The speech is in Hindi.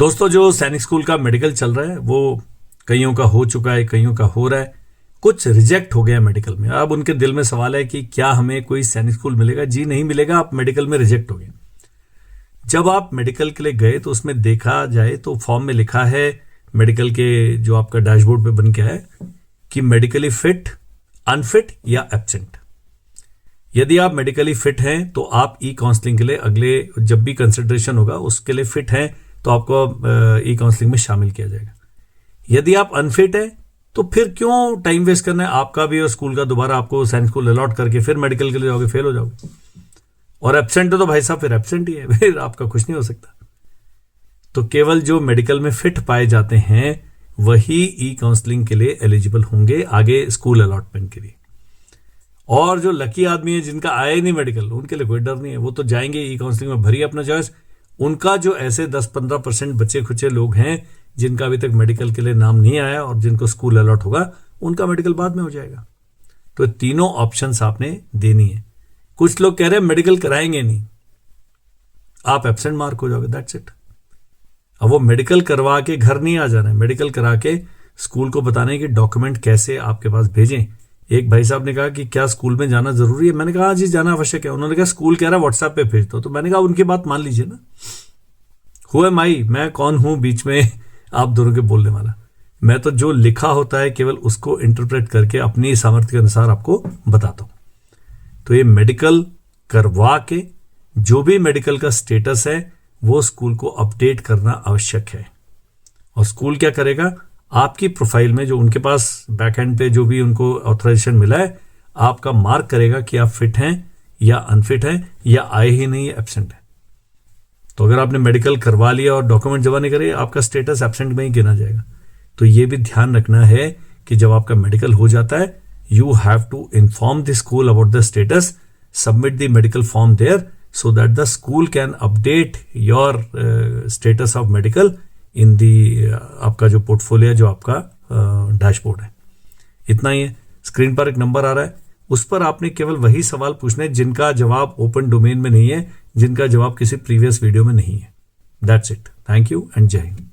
दोस्तों, जो सैनिक स्कूल का मेडिकल चल रहा है वो कईयों का हो चुका है, कईयों का हो रहा है, कुछ रिजेक्ट हो गया मेडिकल में। अब उनके दिल में सवाल है कि क्या हमें कोई सैनिक स्कूल मिलेगा? जी नहीं मिलेगा, आप मेडिकल में रिजेक्ट हो गए। जब आप मेडिकल के लिए गए तो उसमें देखा जाए तो फॉर्म में लिखा है, मेडिकल के जो आपका डैशबोर्ड पे बन के है कि मेडिकली फिट, अनफिट या एब्सेंट। यदि आप मेडिकली फिट हैं तो आप ई काउंसलिंग के लिए अगले जब भी कंसिडरेशन होगा उसके लिए फिट हैं तो आपको ई काउंसलिंग में शामिल किया जाएगा। यदि आप अनफिट है तो फिर क्यों टाइम वेस्ट करना है आपका भी और स्कूल का, दोबारा आपको सैनिक स्कूल अलॉट करके फिर मेडिकल के लिए जाओगे, फेल हो जाओगे। और एब्सेंट हो तो भाई साहब फिर एब्सेंट ही है, फिर आपका कुछ नहीं हो सकता। तो केवल जो मेडिकल में फिट पाए जाते हैं वही ई काउंसलिंग के लिए एलिजिबल होंगे आगे स्कूल अलॉटमेंट के लिए। और जो लकी आदमी है जिनका आया ही नहीं मेडिकल, उनके लिए कोई डर नहीं है, वो तो जाएंगे ई काउंसलिंग में, भरिए अपना चॉइस। उनका जो ऐसे 10-15% बचे खुचे लोग हैं जिनका अभी तक मेडिकल के लिए नाम नहीं आया और जिनको स्कूल अलॉट होगा, उनका मेडिकल बाद में हो जाएगा। तो तीनों ऑप्शंस आपने देनी है। कुछ लोग कह रहे हैं मेडिकल कराएंगे नहीं, आप एब्सेंट मार्क हो जाओगे, दैट्स इट। अब वो मेडिकल करवा के घर नहीं आ जाना है, मेडिकल करा के स्कूल को बताने कि डॉक्यूमेंट कैसे आपके पास भेजें। एक भाई साहब ने कहा कि क्या स्कूल में जाना जरूरी है? मैंने कहा जी जाना आवश्यक है। उन्होंने कहा स्कूल कह रहा है व्हाट्सएप पे भेज दो। तो मैंने कहा उनकी बात मान लीजिए ना, हुए माई, मैं कौन हूं बीच में आप दोनों के बोलने वाला। मैं तो जो लिखा होता है केवल उसको इंटरप्रेट करके अपनी सामर्थ्य के अनुसार आपको बताता हूं। तो ये मेडिकल करवा के जो भी मेडिकल का स्टेटस है वो स्कूल को अपडेट करना आवश्यक है। और स्कूल क्या करेगा, आपकी प्रोफाइल में जो उनके पास बैकएंड पे जो भी उनको ऑथराइजेशन मिला है, आपका मार्क करेगा कि आप फिट हैं या अनफिट हैं या आए ही नहीं, एब्सेंट है। तो अगर आपने मेडिकल करवा लिया और डॉक्यूमेंट जमा नहीं करे, आपका स्टेटस एब्सेंट में ही गिना जाएगा। तो ये भी ध्यान रखना है कि जब आपका मेडिकल हो जाता है, you have to inform the school about the status, submit the medical form there so that the school can update your status of medical in the आपका जो पोर्टफोलियो, जो आपका डैशबोर्ड है। इतना ही है। स्क्रीन पर एक नंबर आ रहा है, उस पर आपने केवल वही सवाल पूछने हैं जिनका जवाब ओपन डोमेन में नहीं है, जिनका जवाब किसी प्रीवियस वीडियो में नहीं है। That's it. Thank you and जय हिंद।